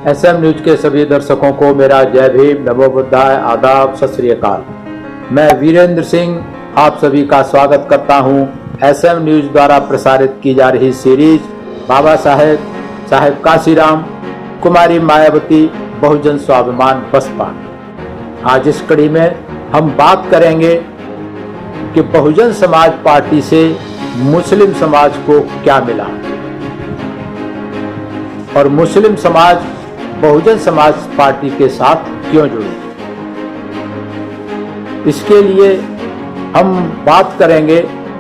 SM news के सभी दर्शकों को मेरा जय भीम, नमो बुद्धाय, आदाब, सत श्री अकाल। मैं वीरेंद्र सिंह आप सभी का स्वागत करता हूं एसएम न्यूज द्वारा प्रसारित की जा रही सीरीज बाबा साहेब काशीराम, कुमारी मायावती, बहुजन स्वाभिमान बसपा। आज इस कड़ी में हम बात करेंगे कि बहुजन समाज पार्टी से मुस्लिम समाज को क्या मिला और मुस्लिम समाज बहुजन समाज पार्टी के साथ क्यों जुड़े। इसके लिए हम बात करेंगे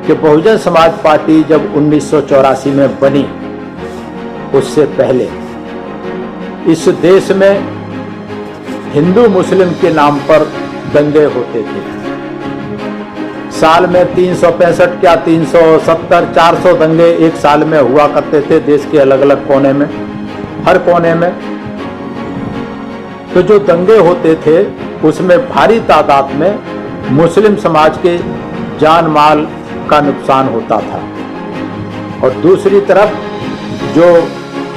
कि बहुजन समाज पार्टी जब 1984 में बनी, उससे पहले इस देश में हिंदू मुस्लिम के नाम पर दंगे होते थे। साल में 365 क्या 370 400 दंगे एक साल में हुआ करते थे देश के अलग अलग कोने में, हर कोने में। तो जो दंगे होते थे उसमें भारी तादाद में मुस्लिम समाज के जान माल का नुकसान होता था और दूसरी तरफ जो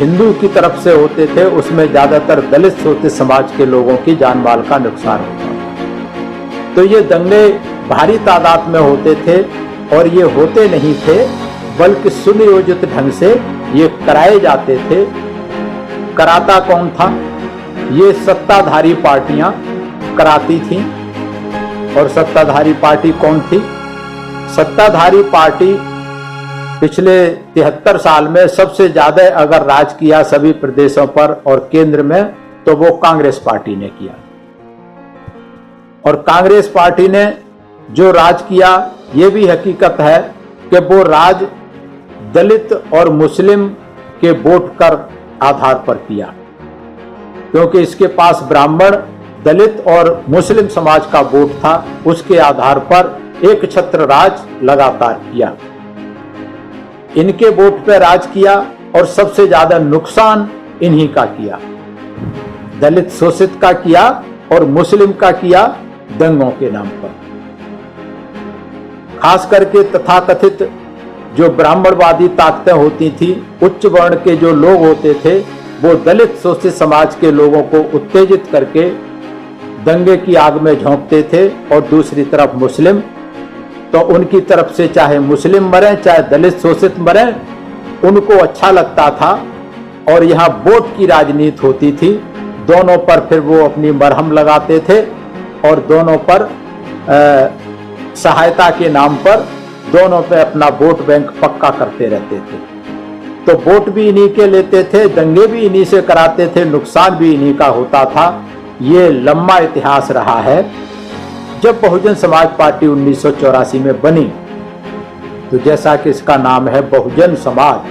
हिंदू की तरफ से होते थे उसमें ज्यादातर दलित सोते समाज के लोगों की जान माल का नुकसान होता था। तो ये दंगे भारी तादाद में होते थे और ये होते नहीं थे बल्कि सुनियोजित ढंग से ये कराए जाते थे। कराता कौन था? ये सत्ताधारी पार्टियां कराती थीं। और सत्ताधारी पार्टी कौन थी? सत्ताधारी पार्टी पिछले 73 साल में सबसे ज्यादा अगर राज किया सभी प्रदेशों पर और केंद्र में, तो वो कांग्रेस पार्टी ने किया। और कांग्रेस पार्टी ने जो राज किया, ये भी हकीकत है कि वो राज दलित और मुस्लिम के वोट कर आधार पर किया, क्योंकि इसके पास ब्राह्मण, दलित और मुस्लिम समाज का वोट था। उसके आधार पर एक छत्र राज लगातार किया, इनके वोट पर राज किया और सबसे ज्यादा नुकसान इन्हीं का किया। दलित शोषित का किया और मुस्लिम का किया दंगों के नाम पर। खास करके तथाकथित जो ब्राह्मणवादी ताकतें होती थी, उच्च वर्ण के जो लोग होते थे, वो दलित शोषित समाज के लोगों को उत्तेजित करके दंगे की आग में झोंकते थे। और दूसरी तरफ मुस्लिम, तो उनकी तरफ से चाहे मुस्लिम मरे चाहे दलित शोषित मरे, उनको अच्छा लगता था और यहाँ वोट की राजनीति होती थी। दोनों पर फिर वो अपनी मरहम लगाते थे और दोनों पर सहायता के नाम पर दोनों पे अपना वोट बैंक पक्का करते रहते थे। तो वोट भी इन्हीं के लेते थे, दंगे भी इन्हीं से कराते थे, नुकसान भी इन्हीं का होता था। ये लंबा इतिहास रहा है। जब बहुजन समाज पार्टी 1984 में बनी, तो जैसा कि इसका नाम है बहुजन समाज,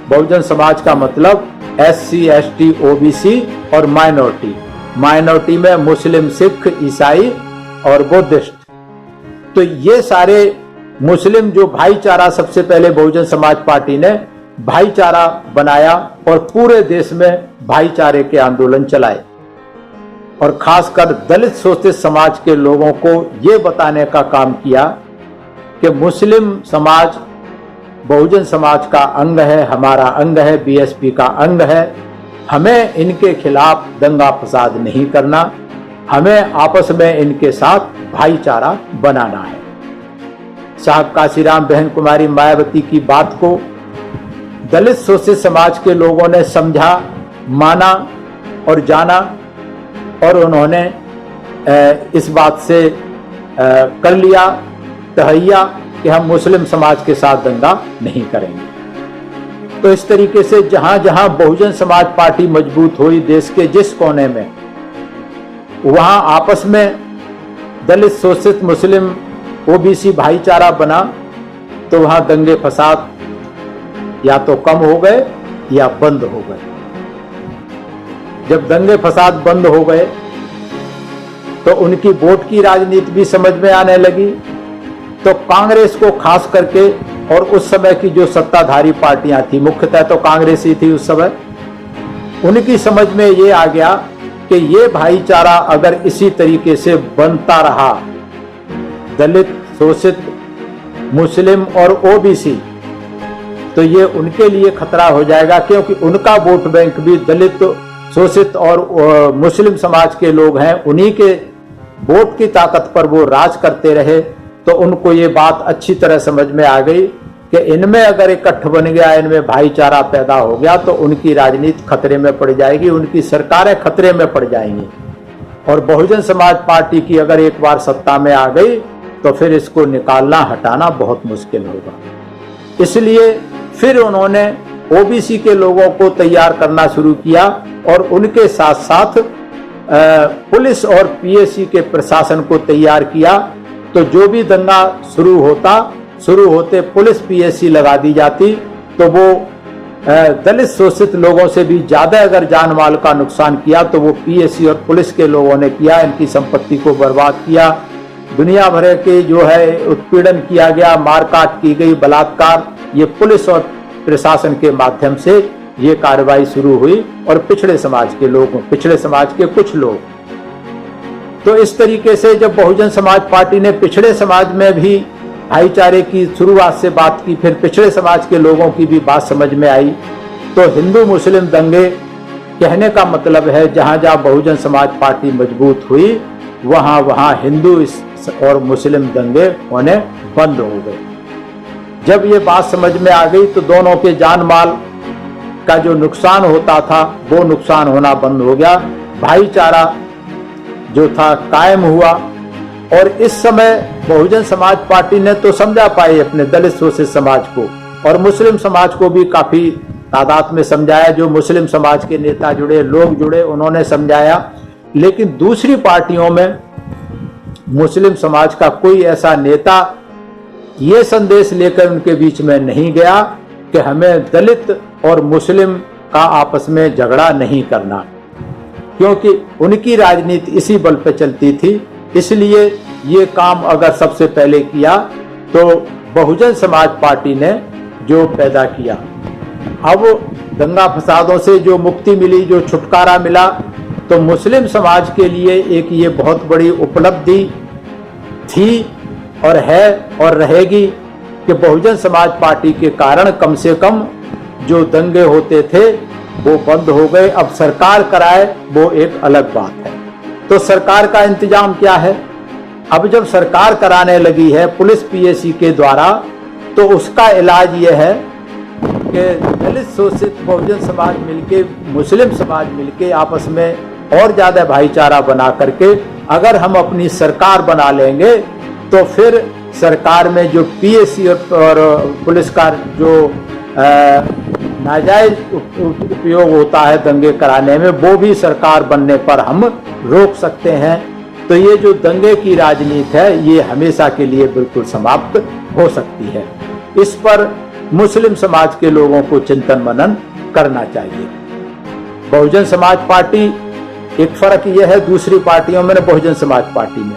बहुजन समाज का मतलब SC ST OBC और माइनॉरिटी में मुस्लिम, सिख, ईसाई और बुद्धिस्ट। तो ये सारे मुस्लिम जो भाईचारा, सबसे पहले बहुजन समाज पार्टी ने भाईचारा बनाया और पूरे देश में भाईचारे के आंदोलन चलाए और खासकर दलित शोषित समाज के लोगों को ये बताने का काम किया कि मुस्लिम समाज बहुजन समाज का अंग है, हमारा अंग है, BSP का अंग है। हमें इनके खिलाफ दंगा फसाद नहीं करना, हमें आपस में इनके साथ भाईचारा बनाना है। साहब काशीराम, बहन कुमारी मायावती की बात को दलित शोषित समाज के लोगों ने समझा, माना और जाना और उन्होंने इस बात से कर लिया तहैया कि हम मुस्लिम समाज के साथ दंगा नहीं करेंगे। तो इस तरीके से जहां जहां बहुजन समाज पार्टी मजबूत हुई देश के जिस कोने में, वहां आपस में दलित शोषित मुस्लिम OBC भाईचारा बना, तो वहां दंगे फसाद या तो कम हो गए या बंद हो गए। जब दंगे फसाद बंद हो गए तो उनकी वोट की राजनीति भी समझ में आने लगी। तो कांग्रेस को खास करके, और उस समय की जो सत्ताधारी पार्टियां थी, मुख्यतः तो कांग्रेस ही थी उस समय, उनकी समझ में ये आ गया कि ये भाईचारा अगर इसी तरीके से बनता रहा, दलित शोषित मुस्लिम और OBC, तो ये उनके लिए खतरा हो जाएगा, क्योंकि उनका वोट बैंक भी दलित शोषित और मुस्लिम समाज के लोग हैं, उन्हीं के वोट की ताकत पर वो राज करते रहे। तो उनको ये बात अच्छी तरह समझ में आ गई कि इनमें अगर इकट्ठ बन गया, इनमें भाईचारा पैदा हो गया तो उनकी राजनीति खतरे में पड़ जाएगी, उनकी सरकारें खतरे में पड़ जाएंगी। और बहुजन समाज पार्टी की अगर एक बार सत्ता में आ गई तो फिर इसको निकालना हटाना बहुत मुश्किल होगा। इसलिए फिर उन्होंने ओबीसी के लोगों को तैयार करना शुरू किया और उनके साथ साथ पुलिस और पीएसी के प्रशासन को तैयार किया। तो जो भी दंगा शुरू होते पुलिस पीएसी लगा दी जाती, तो वो दलित शोषित लोगों से भी ज्यादा अगर जान माल का नुकसान किया तो वो पीएसी और पुलिस के लोगों ने किया। इनकी संपत्ति को बर्बाद किया, दुनिया भर के जो है उत्पीड़न किया गया, मारकाट की गई, बलात्कार, ये पुलिस और प्रशासन के माध्यम से ये कार्रवाई शुरू हुई। और पिछड़े समाज के कुछ लोग, तो इस तरीके से जब बहुजन समाज पार्टी ने पिछड़े समाज में भी भाईचारे की शुरुआत से बात की, फिर पिछड़े समाज के लोगों की भी बात समझ में आई, तो हिंदू मुस्लिम दंगे कहने का मतलब है जहां जहां बहुजन समाज पार्टी मजबूत हुई वहां हिंदू और मुस्लिम दंगे होने बंद हो गए। जब ये बात समझ में आ गई तो दोनों के जान माल का जो नुकसान होता था वो नुकसान होना बंद हो गया, भाईचारा जो था कायम हुआ। और इस समय बहुजन समाज पार्टी ने तो समझा पाई अपने दलित शोषित समाज को, और मुस्लिम समाज को भी काफी तादाद में समझाया। जो मुस्लिम समाज के नेता जुड़े, लोग जुड़े, उन्होंने समझाया। लेकिन दूसरी पार्टियों में मुस्लिम समाज का कोई ऐसा नेता ये संदेश लेकर उनके बीच में नहीं गया कि हमें दलित और मुस्लिम का आपस में झगड़ा नहीं करना, क्योंकि उनकी राजनीति इसी बल पे चलती थी। इसलिए ये काम अगर सबसे पहले किया तो बहुजन समाज पार्टी ने जो पैदा किया। अब दंगा फसादों से जो मुक्ति मिली, जो छुटकारा मिला, तो मुस्लिम समाज के लिए एक ये बहुत बड़ी उपलब्धि थी और है और रहेगी कि बहुजन समाज पार्टी के कारण कम से कम जो दंगे होते थे वो बंद हो गए। अब सरकार कराए वो एक अलग बात है। तो सरकार का इंतजाम क्या है? अब जब सरकार कराने लगी है पुलिस पीएसी के द्वारा, तो उसका इलाज ये है कि दलित शोषित बहुजन समाज मिलके, मुस्लिम समाज मिलके आपस में और ज्यादा भाईचारा बना करके अगर हम अपनी सरकार बना लेंगे तो फिर सरकार में जो पीएसी और पुलिस का जो नाजायज उपयोग होता है दंगे कराने में, वो भी सरकार बनने पर हम रोक सकते हैं। तो ये जो दंगे की राजनीति है ये हमेशा के लिए बिल्कुल समाप्त हो सकती है। इस पर मुस्लिम समाज के लोगों को चिंतन मनन करना चाहिए। बहुजन समाज पार्टी, एक फर्क यह है दूसरी पार्टियों में, बहुजन समाज पार्टी में,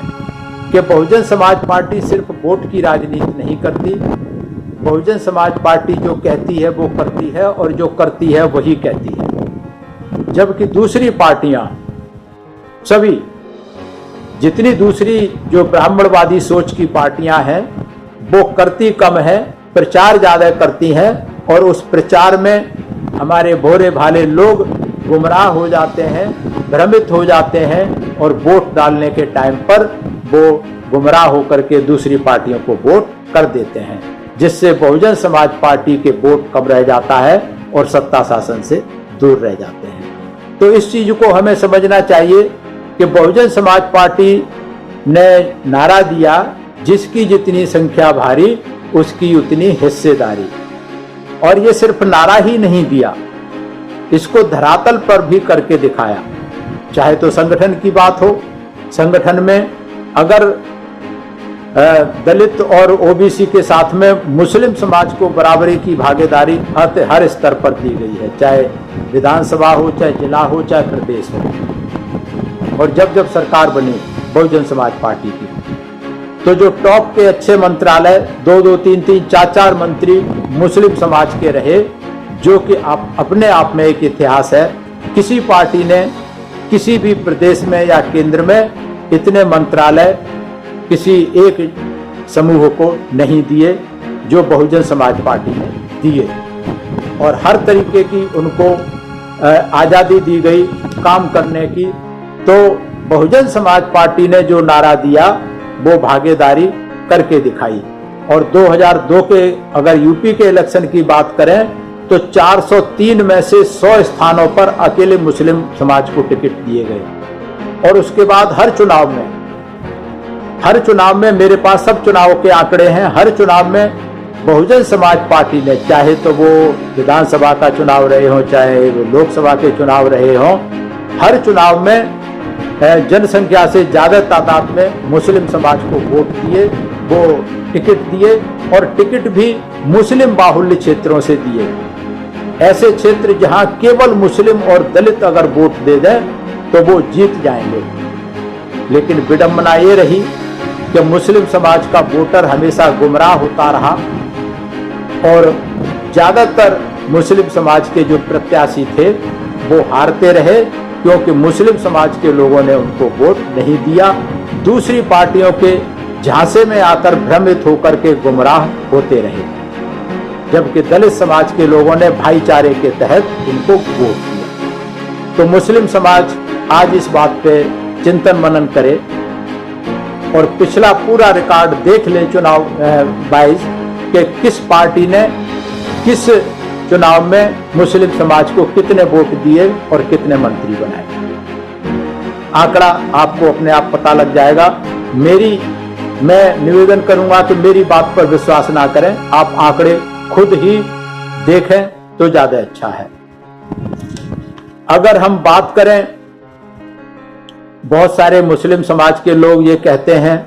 कि बहुजन समाज पार्टी सिर्फ वोट की राजनीति नहीं करती। बहुजन समाज पार्टी जो कहती है वो करती है, और जो करती है वही कहती है। जबकि दूसरी पार्टियां सभी, जितनी दूसरी जो ब्राह्मणवादी सोच की पार्टियां हैं, वो करती कम है, प्रचार ज्यादा करती हैं, और उस प्रचार में हमारे भोले भाले लोग गुमराह हो जाते हैं, भ्रमित हो जाते हैं, और वोट डालने के टाइम पर वो गुमराह होकर के दूसरी पार्टियों को वोट कर देते हैं, जिससे बहुजन समाज पार्टी के वोट कम रह जाता है और सत्ता शासन से दूर रह जाते हैं। तो इस चीज को हमें समझना चाहिए कि बहुजन समाज पार्टी ने नारा दिया, जिसकी जितनी संख्या भारी उसकी उतनी हिस्सेदारी। और ये सिर्फ नारा ही नहीं दिया, इसको धरातल पर भी करके दिखाया। चाहे तो संगठन की बात हो, संगठन में अगर दलित और ओबीसी के साथ में मुस्लिम समाज को बराबरी की भागीदारी हर स्तर पर दी गई है, चाहे विधानसभा हो, चाहे जिला हो, चाहे प्रदेश हो। और जब जब सरकार बनी बहुजन समाज पार्टी की, तो जो टॉप के अच्छे मंत्रालय 2-2, 3-3, 4-4 मंत्री मुस्लिम समाज के रहे, जो कि अपने आप में एक इतिहास है। किसी पार्टी ने किसी भी प्रदेश में या केंद्र में इतने मंत्रालय किसी एक समूह को नहीं दिए जो बहुजन समाज पार्टी ने दिए, और हर तरीके की उनको आजादी दी गई काम करने की, तो बहुजन समाज पार्टी ने जो नारा दिया वो भागीदारी करके दिखाई। और 2002 के अगर यूपी के इलेक्शन की बात करें तो 403 में से 100 स्थानों पर अकेले मुस्लिम समाज को टिकट दिए गए। और उसके बाद हर चुनाव में मेरे पास सब चुनावों के आंकड़े हैं, हर चुनाव में बहुजन समाज पार्टी ने, चाहे तो वो विधानसभा का चुनाव रहे हो चाहे वो लोकसभा के चुनाव रहे हो, हर चुनाव में जनसंख्या से ज्यादा तादाद में मुस्लिम समाज को वोट दिए, वो टिकट दिए, और टिकट भी मुस्लिम बाहुल्य क्षेत्रों से दिए। ऐसे क्षेत्र जहां केवल मुस्लिम और दलित अगर वोट दे दें तो वो जीत जाएंगे। लेकिन विडंबना ये रही कि मुस्लिम समाज का वोटर हमेशा गुमराह होता रहा और ज्यादातर मुस्लिम समाज के जो प्रत्याशी थे वो हारते रहे, क्योंकि मुस्लिम समाज के लोगों ने उनको वोट नहीं दिया। दूसरी पार्टियों के झांसे में आकर भ्रमित होकर के गुमराह होते रहे, जबकि दलित समाज के लोगों ने भाईचारे के तहत उनको वोट दिया। तो मुस्लिम समाज आज इस बात पे चिंतन मनन करे और पिछला पूरा रिकॉर्ड देख ले चुनाव वाइज कि किस पार्टी ने किस चुनाव में मुस्लिम समाज को कितने वोट दिए और कितने मंत्री बनाए। आंकड़ा आपको अपने आप पता लग जाएगा। मैं निवेदन करूंगा कि मेरी बात पर विश्वास ना करें, आप आंकड़े खुद ही देखें तो ज्यादा अच्छा है। अगर हम बात करें, बहुत सारे मुस्लिम समाज के लोग ये कहते हैं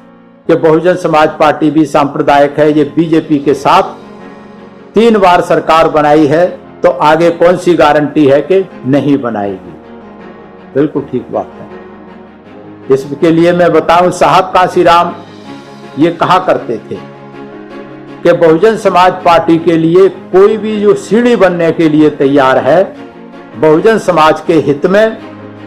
कि बहुजन समाज पार्टी भी सांप्रदायिक है, ये बीजेपी के साथ 3 बार सरकार बनाई है, तो आगे कौन सी गारंटी है कि नहीं बनाएगी। बिल्कुल ठीक बात है। इसके लिए मैं बताऊं, साहब कांशीराम ये कहा करते थे कि बहुजन समाज पार्टी के लिए कोई भी जो सीढ़ी बनने के लिए तैयार है, बहुजन समाज के हित में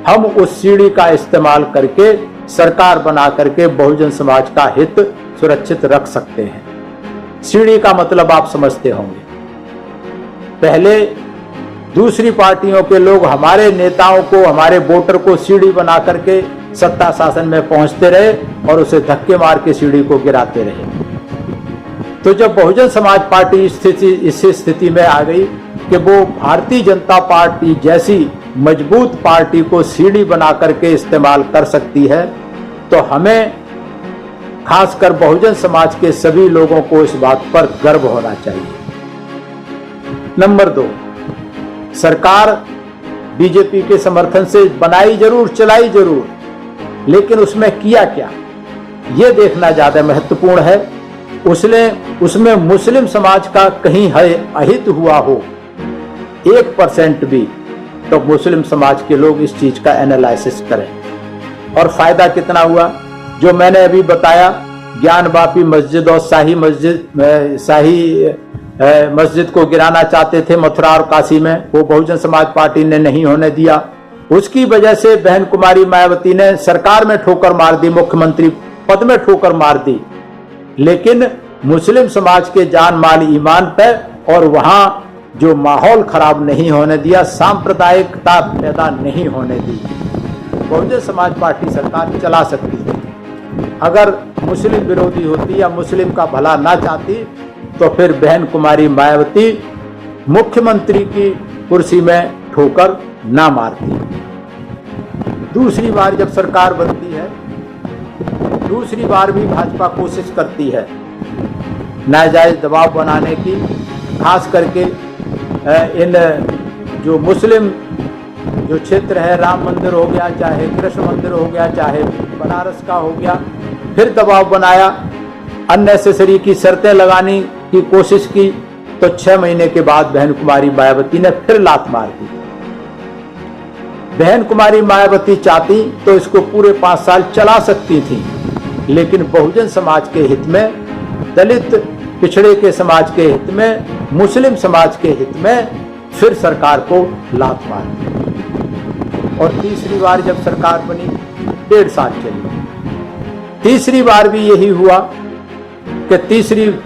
हम उस सीढ़ी का इस्तेमाल करके सरकार बना करके बहुजन समाज का हित सुरक्षित रख सकते हैं। सीढ़ी का मतलब आप समझते होंगे। पहले दूसरी पार्टियों के लोग हमारे नेताओं को, हमारे वोटर को सीढ़ी बना करके सत्ता शासन में पहुंचते रहे और उसे धक्के मार के सीढ़ी को गिराते रहे। तो जब बहुजन समाज पार्टी इस स्थिति में आ गई कि वो भारतीय जनता पार्टी जैसी मजबूत पार्टी को सीढ़ी बना करके इस्तेमाल कर सकती है, तो हमें खासकर बहुजन समाज के सभी लोगों को इस बात पर गर्व होना चाहिए। नंबर 2, सरकार बीजेपी के समर्थन से बनाई जरूर, चलाई जरूर, लेकिन उसमें किया क्या, यह देखना ज्यादा महत्वपूर्ण है। उसमें मुस्लिम समाज का कहीं अहित हुआ हो 1% भी, तो मुस्लिम समाज के लोग इस चीज का एनालिसिस करें। और फायदा कितना हुआ, जो मैंने अभी बताया, ज्ञानवापी मस्जिद और शाही मस्जिद को गिराना चाहते थे मथुरा और काशी में, वो बहुजन समाज पार्टी ने नहीं होने दिया। उसकी वजह से बहन कुमारी मायावती ने सरकार में ठोकर मार दी, मुख्यमंत्री पद में ठोकर मार दी, लेकिन मुस्लिम समाज के जान माल ईमान पे और वहां जो माहौल खराब नहीं होने दिया, सांप्रदायिकता पैदा नहीं होने दी। बहुजन समाज पार्टी सरकार चला सकती थी। अगर मुस्लिम विरोधी होती या मुस्लिम का भला ना चाहती तो फिर बहन कुमारी मायावती मुख्यमंत्री की कुर्सी में ठोकर ना मारती। दूसरी बार जब सरकार बनती है, दूसरी बार भी भाजपा कोशिश करती है नाजायज दबाव बनाने की, खास करके इन जो मुस्लिम जो क्षेत्र है, राम मंदिर हो गया, चाहे कृष्ण मंदिर हो गया, चाहे बनारस का हो गया, फिर दबाव बनाया, अननेसेसरी की शर्तें लगाने की कोशिश की, तो 6 महीने के बाद बहन कुमारी मायावती ने फिर लात मार दी। बहन कुमारी मायावती चाहती तो इसको पूरे 5 साल चला सकती थी, लेकिन बहुजन समाज के हित में, दलित पिछड़े के समाज के हित में, मुस्लिम समाज के हित में फिर सरकार को लात मार दी। और तीसरी बार जब सरकार बनी 1.5 साल चली। तीसरी बार भी यही हुआ कि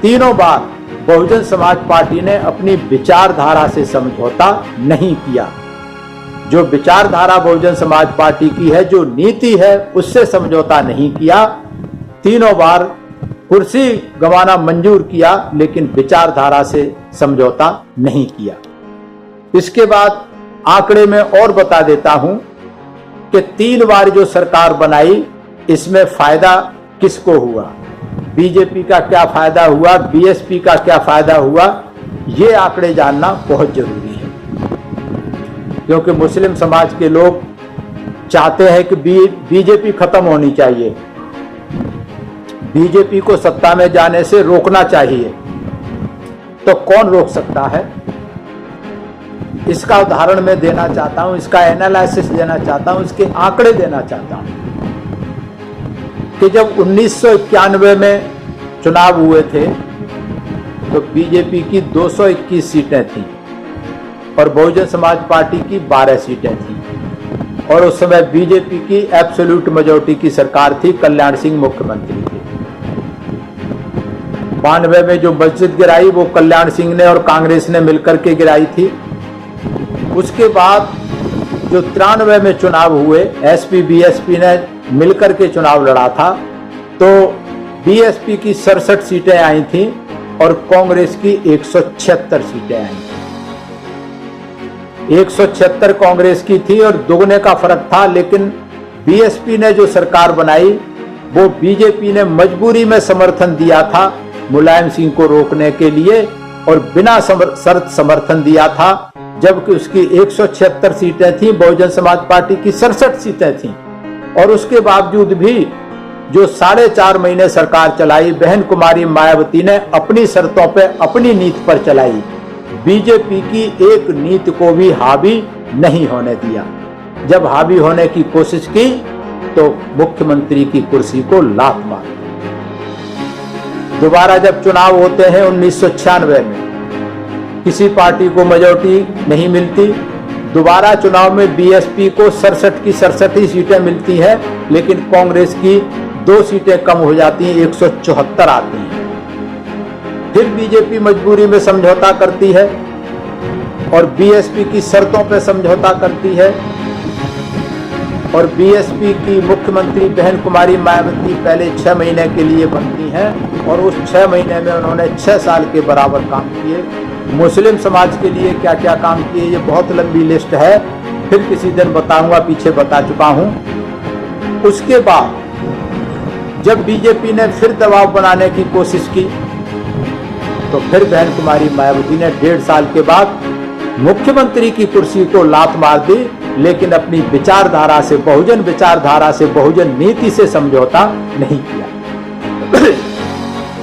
तीनों बार बहुजन समाज पार्टी ने अपनी विचारधारा से समझौता नहीं किया। जो विचारधारा बहुजन समाज पार्टी की है, जो नीति है, उससे समझौता नहीं किया। तीनों बार कुर्सी गंवाना मंजूर किया, लेकिन विचारधारा से समझौता नहीं किया। इसके बाद आंकड़े में और बता देता हूं कि 3 बार जो सरकार बनाई, इसमें फायदा किसको हुआ, बीजेपी का क्या फायदा हुआ, बीएसपी का क्या फायदा हुआ, ये आंकड़े जानना बहुत जरूरी है। क्योंकि मुस्लिम समाज के लोग चाहते हैं कि बीजेपी खत्म होनी चाहिए, बीजेपी को सत्ता में जाने से रोकना चाहिए। तो कौन रोक सकता है? इसका उदाहरण मैं देना चाहता हूं, इसका एनालिसिस देना चाहता हूं, इसके आंकड़े देना चाहता हूं कि जब 1991 में चुनाव हुए थे तो बीजेपी की 221 सीटें थीं और बहुजन समाज पार्टी की 12 सीटें थीं और उस समय बीजेपी की एब्सोल्यूट मेजॉरिटी की सरकार थी, कल्याण सिंह मुख्यमंत्री थे। 92 में जो मस्जिद गिराई वो कल्याण सिंह ने और कांग्रेस ने मिलकर के गिराई थी। उसके बाद जो 93 में चुनाव हुए, एसपी बीएसपी ने मिलकर के चुनाव लड़ा था, तो बीएसपी की 67 सीटें आई थीं और कांग्रेस की 176 सीटें आई थी। 176 कांग्रेस की थी और दोगुने का फर्क था, लेकिन बीएसपी ने जो सरकार बनाई वो बीजेपी ने मजबूरी में समर्थन दिया था मुलायम सिंह को रोकने के लिए और बिना शर्त समर्थन दिया था, जबकि उसकी 176 सीटें थीं, बहुजन समाज पार्टी की 67 सीटें थीं। और उसके बावजूद भी जो 4.5 महीने सरकार चलाई, बहन कुमारी मायावती ने अपनी शर्तों पे अपनी नीति पर चलाई, बीजेपी की एक नीति को भी हावी नहीं होने दिया। जब हावी होने की कोशिश की तो मुख्यमंत्री की कुर्सी को लात मार। दोबारा जब चुनाव होते हैं 1996 में, किसी पार्टी को मेजॉरिटी नहीं मिलती, दोबारा चुनाव में बीएसपी को 67 की 67 ही सीटें मिलती हैं, लेकिन कांग्रेस की 2 सीटें कम हो जाती हैं, 174 आती हैं। फिर बीजेपी मजबूरी में समझौता करती है और बीएसपी की शर्तों पर समझौता करती है और बीएसपी की मुख्यमंत्री बहन कुमारी मायावती पहले 6 महीने के लिए बनती हैं और उस 6 महीने में उन्होंने 6 साल के बराबर काम किए। मुस्लिम समाज के लिए क्या क्या काम किए, ये बहुत लंबी लिस्ट है, फिर किसी दिन बताऊंगा, पीछे बता चुका हूं। उसके बाद जब बीजेपी ने फिर दबाव बनाने की कोशिश की तो फिर बहन कुमारी मायावती ने 1.5 साल के बाद मुख्यमंत्री की कुर्सी को लात मार दी, लेकिन अपनी विचारधारा से, बहुजन विचारधारा से, बहुजन नीति से समझौता नहीं किया।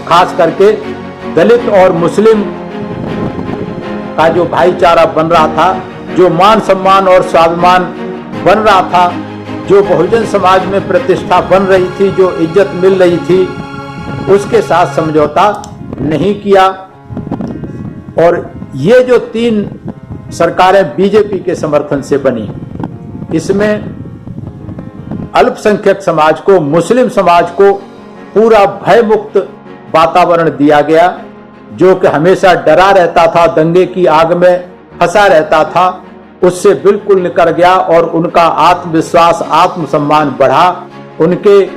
खास करके दलित और मुस्लिम का जो भाईचारा बन रहा था, जो मान सम्मान और स्वाभिमान बन रहा था, जो बहुजन समाज में प्रतिष्ठा बन रही थी, जो इज्जत मिल रही थी, उसके साथ समझौता नहीं किया। और ये जो 3 सरकारें बीजेपी के समर्थन से बनी, इसमें अल्पसंख्यक समाज को, मुस्लिम समाज को पूरा भयमुक्त वातावरण दिया गया, जो कि हमेशा डरा रहता था, दंगे की आग में फंसा रहता था, उससे बिल्कुल निकल गया और उनका आत्मविश्वास, आत्मसम्मान बढ़ा। उनके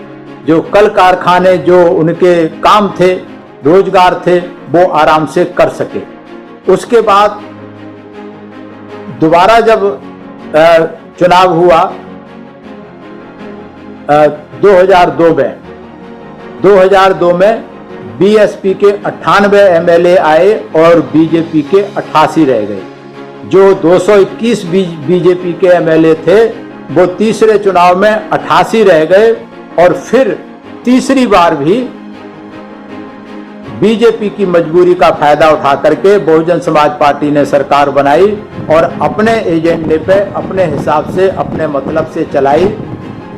जो कल कारखाने, जो उनके काम थे, रोजगार थे, वो आराम से कर सके। उसके बाद दोबारा जब चुनाव हुआ 2002 में बीएसपी के 98 एमएलए आए और बीजेपी के 88 रह गए। जो 221 बीजेपी के एमएलए थे वो तीसरे चुनाव में 88 रह गए और फिर तीसरी बार भी बीजेपी की मजबूरी का फायदा उठा करके बहुजन समाज पार्टी ने सरकार बनाई और अपने एजेंडे पे, अपने हिसाब से, अपने मतलब से चलाई।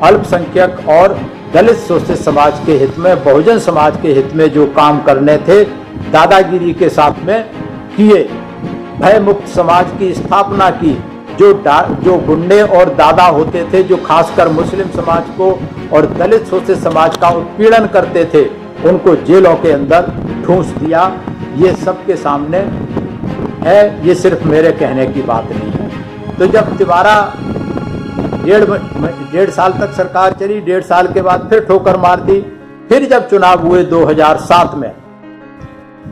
अल्पसंख्यक और दलित शोषित समाज के हित में, बहुजन समाज के हित में जो काम करने थे, दादागिरी के साथ में किए। भयमुक्त समाज की स्थापना की। जो गुंडे और दादा होते थे, जो खासकर मुस्लिम समाज को और दलित शोषित समाज का उत्पीड़न करते थे, उनको जेलों के अंदर ठूंस दिया। ये सबके सामने है, ये सिर्फ मेरे कहने की बात नहीं है। तो जब दोबारा डेढ़ साल तक सरकार चली, 1.5 साल के बाद फिर ठोकर मार दी। फिर जब चुनाव हुए 2007 में,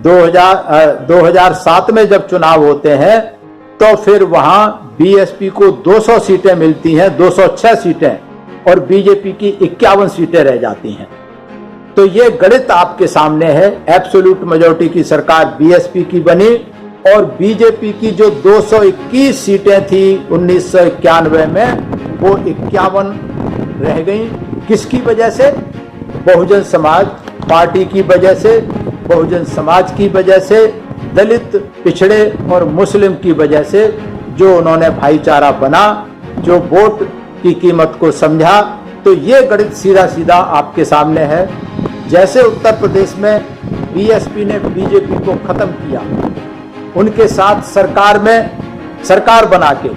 2007 में जब चुनाव होते हैं तो फिर वहां बीएसपी को 200 सीटें मिलती हैं, 206 सीटें, और बीजेपी की 51 सीटें रह जाती हैं। तो ये गणित आपके सामने है। एब्सोल्यूट मेजॉरिटी की सरकार बीएसपी की बनी और बीजेपी की जो 221 सीटें थी 1991 में, वो 51 रह गई। किसकी वजह से? बहुजन समाज पार्टी की वजह से, बहुजन समाज की वजह से, दलित, पिछड़े और मुस्लिम की वजह से, जो उन्होंने भाईचारा बना, जो वोट की कीमत को समझा। तो ये गणित सीधा सीधा आपके सामने है। जैसे उत्तर प्रदेश में बीएसपी ने बीजेपी को खत्म किया, उनके साथ सरकार में सरकार बना के,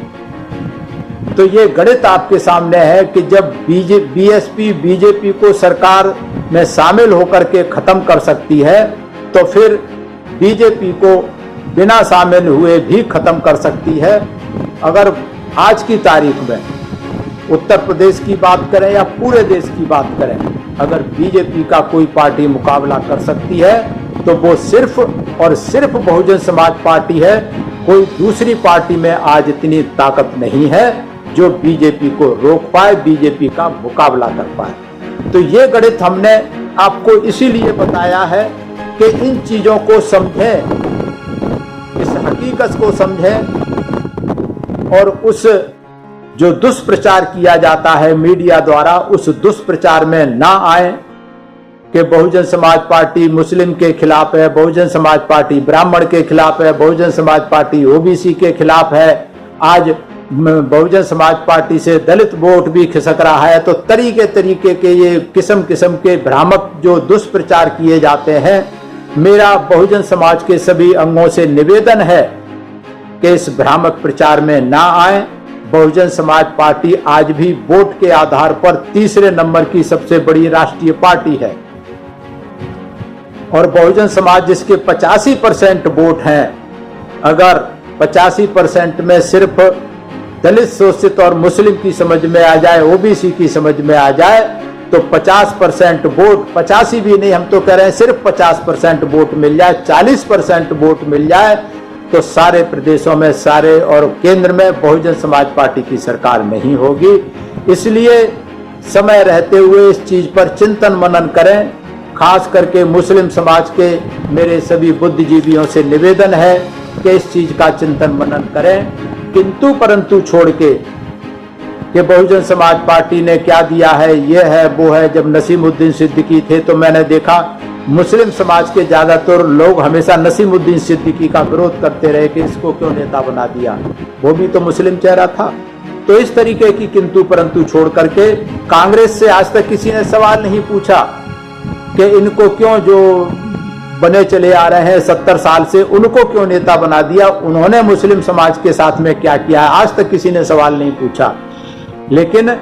तो ये गणित आपके सामने है कि जब बीएसपी बीजेपी को सरकार में शामिल होकर के खत्म कर सकती है, तो फिर बीजेपी को बिना शामिल हुए भी खत्म कर सकती है। अगर आज की तारीख में उत्तर प्रदेश की बात करें या पूरे देश की बात करें, अगर बीजेपी का कोई पार्टी मुकाबला कर सकती है तो वो सिर्फ और सिर्फ बहुजन समाज पार्टी है। कोई दूसरी पार्टी में आज इतनी ताकत नहीं है जो बीजेपी को रोक पाए, बीजेपी का मुकाबला कर पाए। तो ये गणित हमने आपको इसीलिए बताया है कि इन चीजों को समझें, इस हकीकत को समझें, और उस जो दुष्प्रचार किया जाता है मीडिया द्वारा, उस दुष्प्रचार में ना आए कि बहुजन समाज पार्टी मुस्लिम के खिलाफ है, बहुजन समाज पार्टी ब्राह्मण के खिलाफ है, बहुजन समाज पार्टी ओबीसी के खिलाफ है। आज बहुजन समाज पार्टी से दलित वोट भी खिसक रहा है। तो तरीके तरीके के ये किस्म किस्म के भ्रामक जो दुष्प्रचार किए जाते हैं, मेरा बहुजन समाज के सभी अंगों से निवेदन है कि इस भ्रामक प्रचार में ना आए। बहुजन समाज पार्टी आज भी वोट के आधार पर तीसरे नंबर की सबसे बड़ी राष्ट्रीय पार्टी है, और बहुजन समाज जिसके 85% वोट हैं, अगर 85% में सिर्फ दलित शोषित और मुस्लिम की समझ में आ जाए, ओबीसी की समझ में आ जाए, तो 50% वोट, 85 भी नहीं, हम तो कह रहे हैं सिर्फ 50% वोट मिल जाए, 40% वोट मिल जाए, तो सारे प्रदेशों में, सारे और केंद्र में बहुजन समाज पार्टी की सरकार नहीं होगी। इसलिए समय रहते हुए इस चीज पर चिंतन मनन करें। खास करके मुस्लिम समाज के मेरे सभी बुद्धिजीवियों से निवेदन है कि इस चीज का चिंतन मनन करें, किंतु परंतु छोड़ के कि बहुजन समाज पार्टी ने क्या दिया है, ये है वो है। जब नसीमुद्दीन सिद्दीकी थे तो मैंने देखा मुस्लिम समाज के ज्यादातर लोग हमेशा नसीमुद्दीन सिद्दीकी का विरोध करते रहे कि इसको क्यों नेता बना दिया, वो भी तो मुस्लिम चेहरा था। तो इस तरीके की किंतु परंतु छोड़ करके कांग्रेस से आज तक किसी ने सवाल नहीं पूछा कि इनको क्यों, जो बने चले आ रहे हैं 70 साल से, उनको क्यों नेता बना दिया, उन्होंने मुस्लिम समाज के साथ में क्या किया है, आज तक किसी ने सवाल नहीं पूछा। लेकिन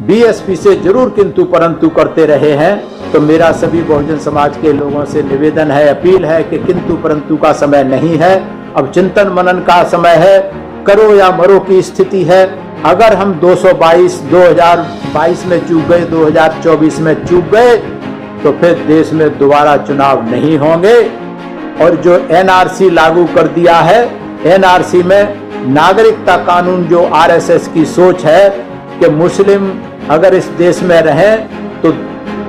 बीएसपी से जरूर किंतु परंतु करते रहे हैं। तो मेरा सभी बहुजन समाज के लोगों से निवेदन है, अपील है कि किंतु परंतु का समय नहीं है, अब चिंतन मनन का समय है। करो या मरो की स्थिति है। अगर हम 2022 में चूक गए, 2024 में चूक गए, तो फिर देश में दोबारा चुनाव नहीं होंगे। और जो एनआरसी लागू कर दिया है, एनआरसी में नागरिकता कानून, जो आरएसएस की सोच है कि मुस्लिम अगर इस देश में रहें तो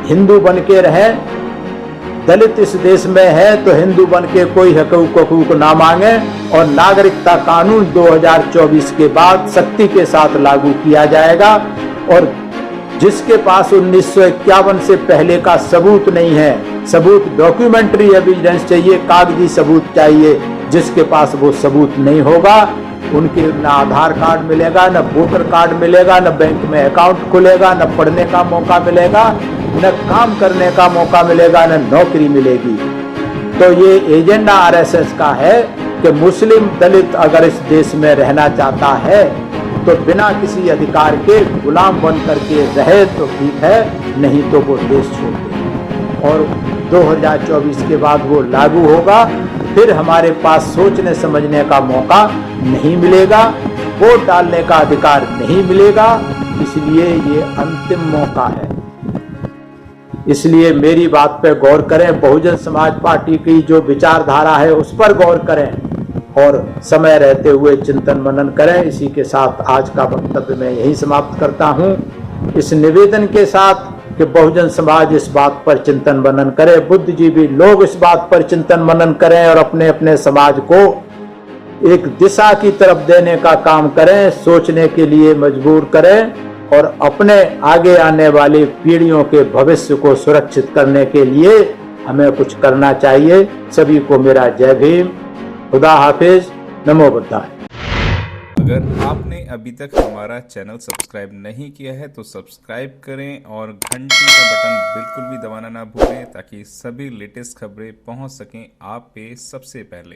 हिंदू बन के रहें, दलित इस देश में है तो हिंदू बन के कोई हकूक ना मांगे, और नागरिकता कानून 2024 के बाद सख्ती के साथ लागू किया जाएगा। और जिसके पास 1951 से पहले का सबूत नहीं है, सबूत डॉक्यूमेंट्री एविडेंस चाहिए, कागजी सबूत चाहिए, जिसके पास वो सबूत नहीं होगा, उनके न आधार कार्ड मिलेगा, न वोटर कार्ड मिलेगा, न बैंक में अकाउंट खुलेगा, न पढ़ने का मौका मिलेगा, न काम करने का मौका मिलेगा, न नौकरी मिलेगी। तो ये एजेंडा आरएसएस का है कि मुस्लिम दलित अगर इस देश में रहना चाहता है तो बिना किसी अधिकार के गुलाम बन करके रहे तो ठीक है, नहीं तो वो देश छोड़ दे। और 2024 के बाद वो लागू होगा, फिर हमारे पास सोचने समझने का मौका नहीं मिलेगा। वोट डालने का अधिकार नहीं मिलेगा। इसलिए ये अंतिम मौका है। इसलिए मेरी बात पे गौर करें, बहुजन समाज पार्टी की जो विचारधारा है उस पर गौर करें और समय रहते हुए चिंतन मनन करें। इसी के साथ आज का वक्तव्य मैं यही समाप्त करता हूं, इस निवेदन के साथ कि बहुजन समाज इस बात पर चिंतन मनन करे, बुद्धिजीवी लोग इस बात पर चिंतन मनन करें और अपने अपने समाज को एक दिशा की तरफ देने का काम करें, सोचने के लिए मजबूर करें और अपने आगे आने वाली पीढ़ियों के भविष्य को सुरक्षित करने के लिए हमें कुछ करना चाहिए। सभी को मेरा जय भीम, खुदा हाफिज, नमो बुद्धाय। अगर आपने अभी तक हमारा चैनल सब्सक्राइब नहीं किया है तो सब्सक्राइब करें और घंटी का बटन बिल्कुल भी दबाना ना भूलें ताकि सभी लेटेस्ट खबरें पहुंच सकें आप पे सबसे पहले।